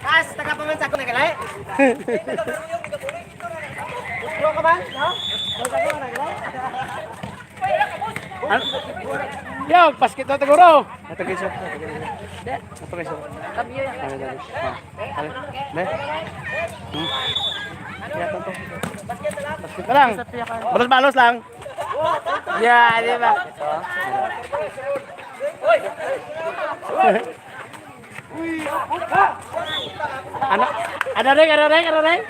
Kas, tagapamansa ko na kalay. Bro ka ba? No? Yo, basket na siguro. Ito guys. Ito guys. Kabiyo yan. Ne? Ya, tonto. Basket na lang. Balos-balos lang. Ya, di ba? Ada reng.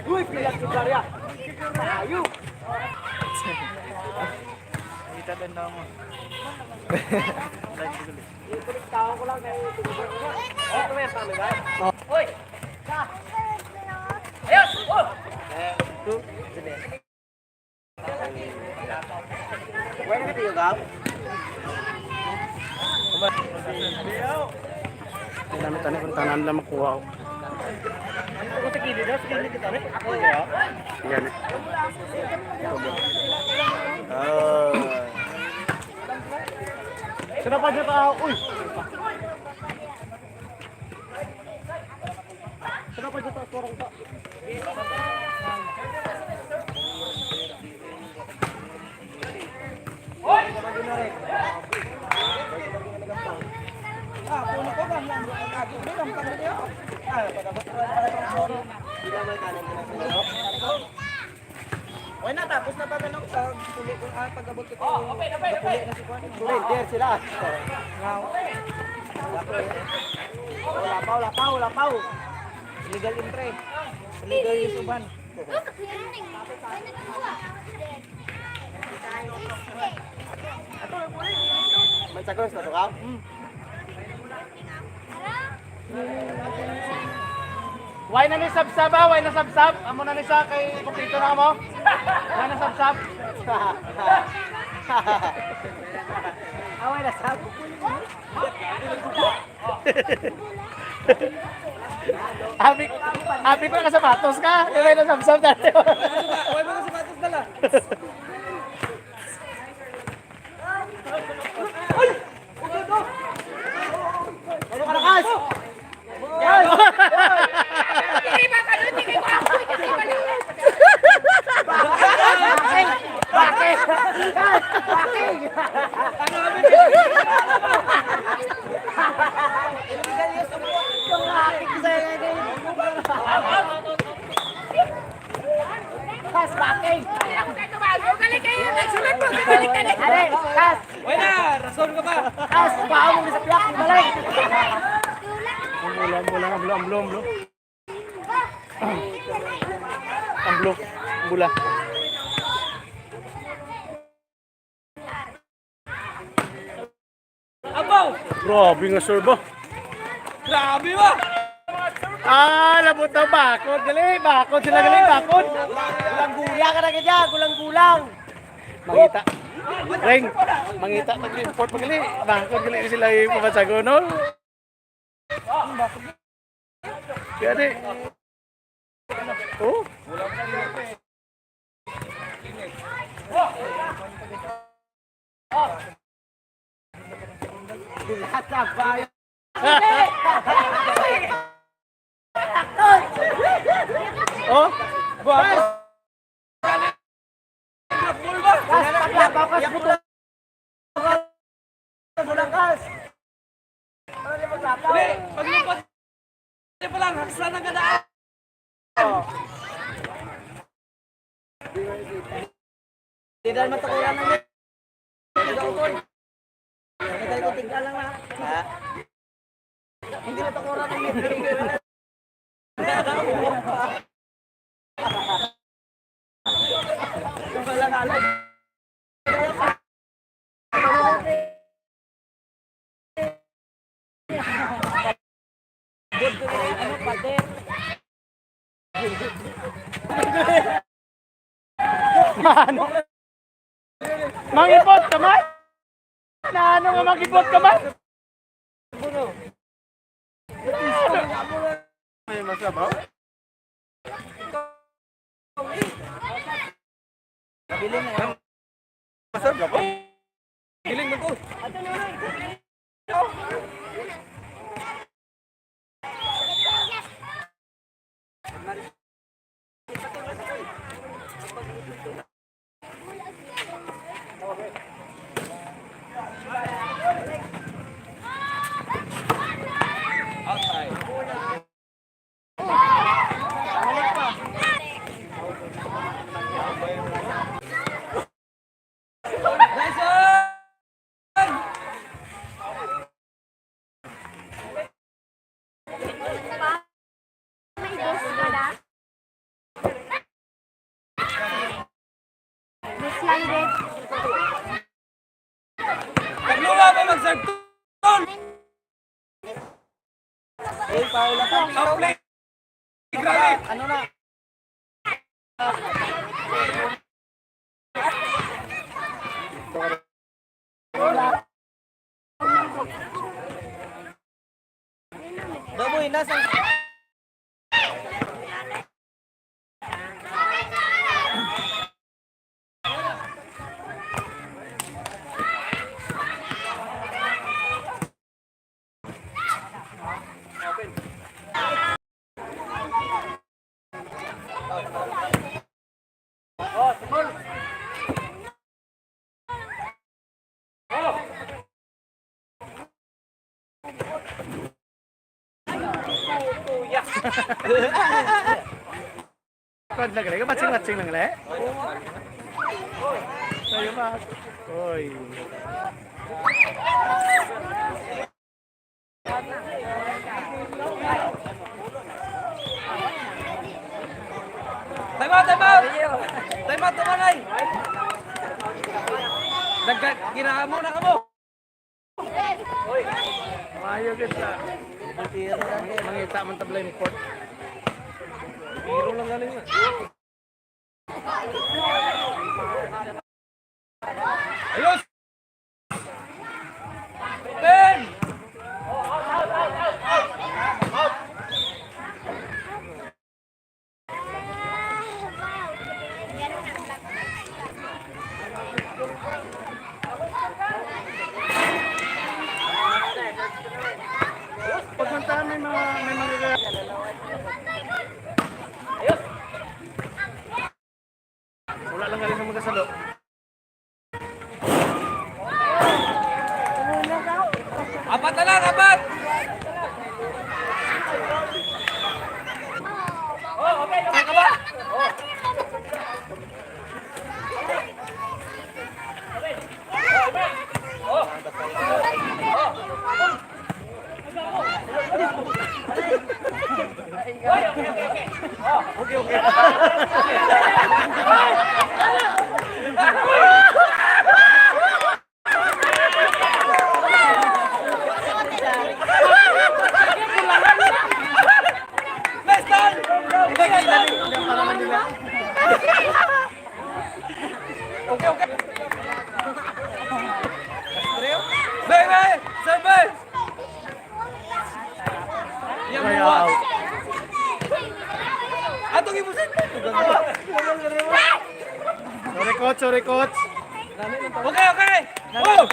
Uy, pila si Barya. Ayo. Kita din na mo. Ikulik tao ko lang kay Tugod. Oh, kumain pa guys. Hoy. Ayos. Oh. Wala na tayo gaw. Dami tanim kung tanan lang makuha. Kung sa kilid daw, sa kilid kita rin. Yan. Kenapa dia tahu? Uy. Kenapa dia tahu orang tak? Oi. Ah, puno ko ba lang ako ni lang pa niya. Ah, Oy na tapos na pa kanok sa puli kung pag-abot ko. Oh, okay. Na si Juan. Volunteer sila. Ngaw. Wala pa. Illegal entry. Illegal use uban. May sagos na to ka? Why na ni sabsab ah? Why na sabsab? Amo na ni sa kay kumpleto na mo? Why na sabsab? Away na sab. Abi ko ka sapatos ka. Why na sabsab dati. Away mga sapatos dala. Ay! Ano ka na kas? Yan! Bakit? Kas, bakit? Kas! Wala, rason ka ba? Kas, baka mo sa piyak, balay! Amblo. Bula. Abaw! Grabe nga sir ba? Grabe ba? Labot na bakod. Bakod sila bakod. Gulang-gulang ka na ganyan, gulang-gulang. Mangita. Reng, mangita pag-import pag-gali. Bakod gali sila yung pamansago, no? Yan eh. Oh? Lahat na bayan. Oh, Bukas! Bakas bukas! Bukas! Ano niya maglapaw? Hindi, paglipat niya pa lang, haksan ang ganaan. Hindi dahil matakuran na niya. Dahil ko tignan lang na. Ha? Hindi matakuran na niya. Wala nga lang. Ano, pader? man. Mangipot ka man? Na ano nga mangipot ka man? May masabaw? Biling na yun. Masarap ka po? Giling mo ko. Nagluwa ba magsagtol? Eh, Paula ka. Outplay. Grabe. Ano na? Baboy, nasaan? Kod lang gali, matching lang gali. Tayo ba? Oy. Time out, time out. Time out, tumanay. Ginaan mo na ka mo. Mayo kita. Mangita man tablay ni port. Biro lang galing na. Ayos! Ben! Pagmantaan may mga wala lang galing sa magkasalo. Apat na lang, apat! Okay ka ba? Let's done! Okay, okay. Baby! Service! Yang Kaya buat. out. Atong ibusin. Sorry coach. Okay, okay. Oh!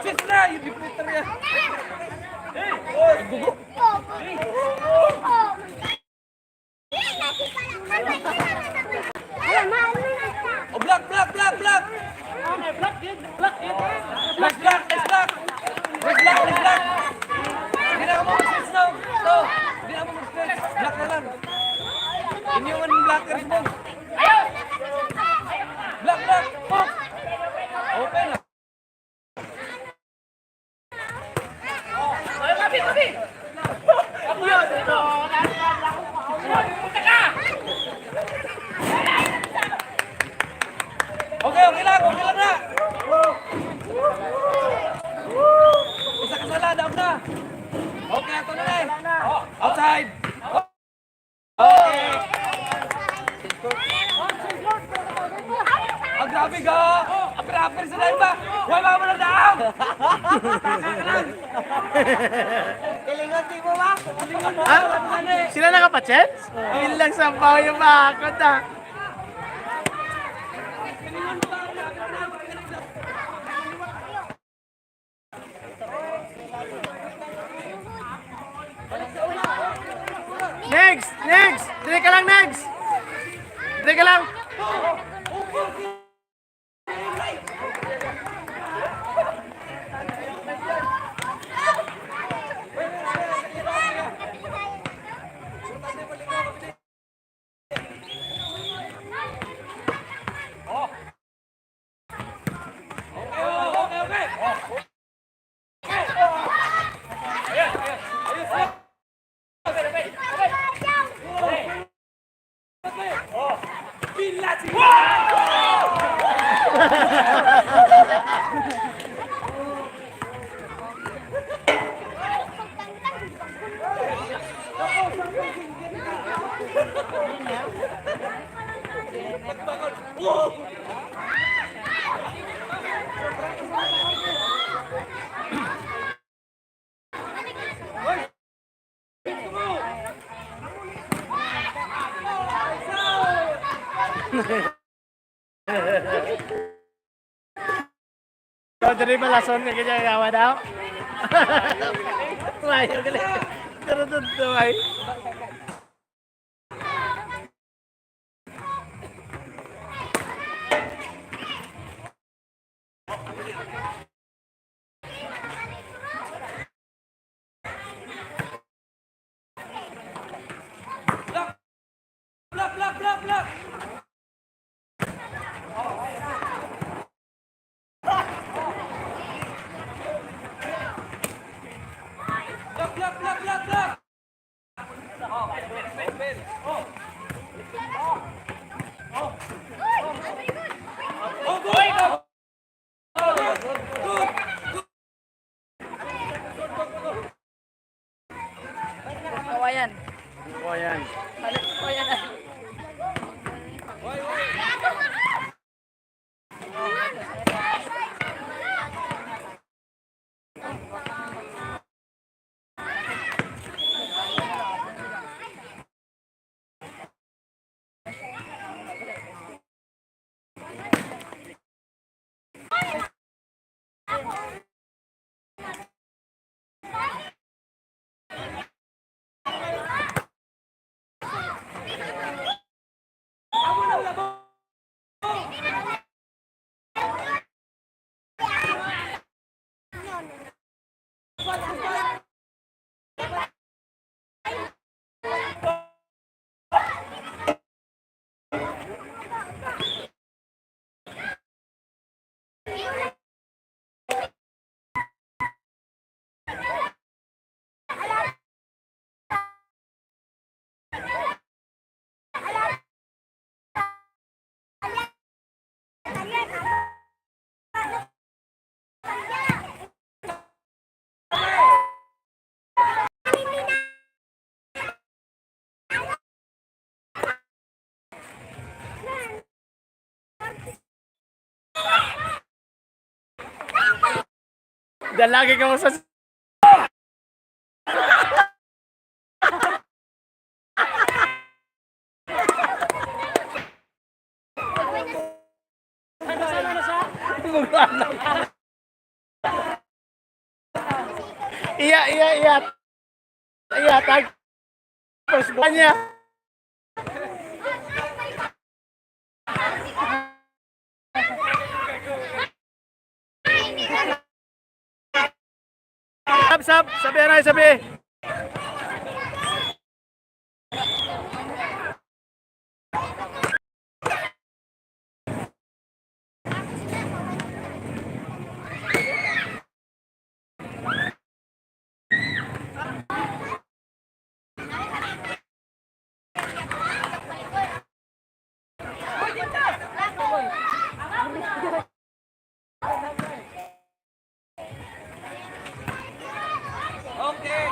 Six nine. yung repeater yan. Oh, block. Block, let's block. Hindi na ako mag-stress now. Hindi na ako mag-stress. Block na lang. Iniwan yung blockers mo. Block. Oh. Okay na. Okay lang na. Isa ka sala, down na. Okay, ito na eh. Outside. Okay. Ang grabe ka. Apir-apir sa live ba? Huwag mga mga daam. Kilingon di mo ba? Sila nakapachets? Bilang sampaw yung bakod ah. Next! Dili ka lang, next! Dili ka lang! Kau dari balason ke kanya kawan daw. Tumayo gali. Terus tumayo. Block. Kawayan. Oh yan. Balik ko yan. Dan lagi kamu sa iya, tag. First bukan niya. Sabi na, sabi. Okay.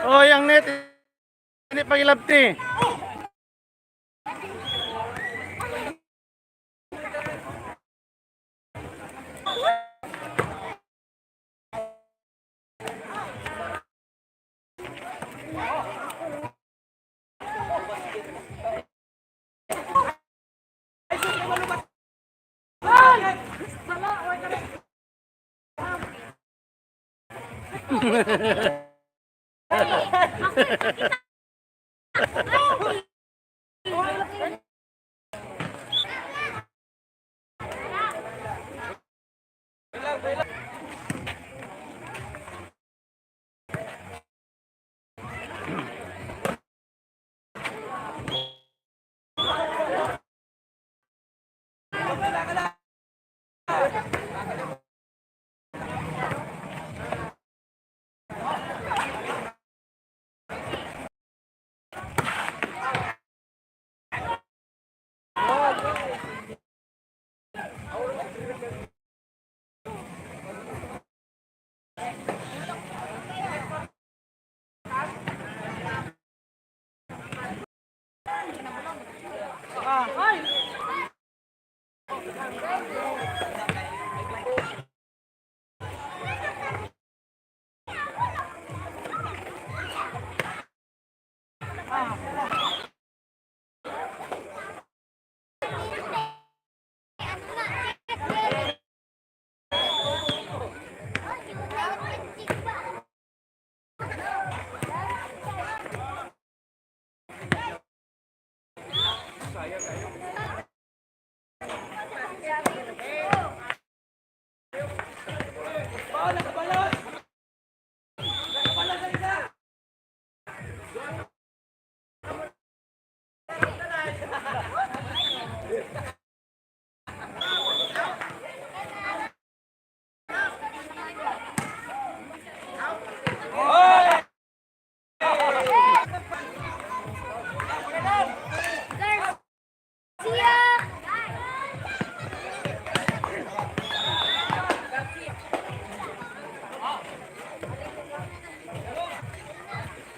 Oh, yang net. Ini pagilap ni.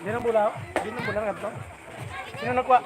Di na bulaw? Di na bulaw nga to? Sino nagwa?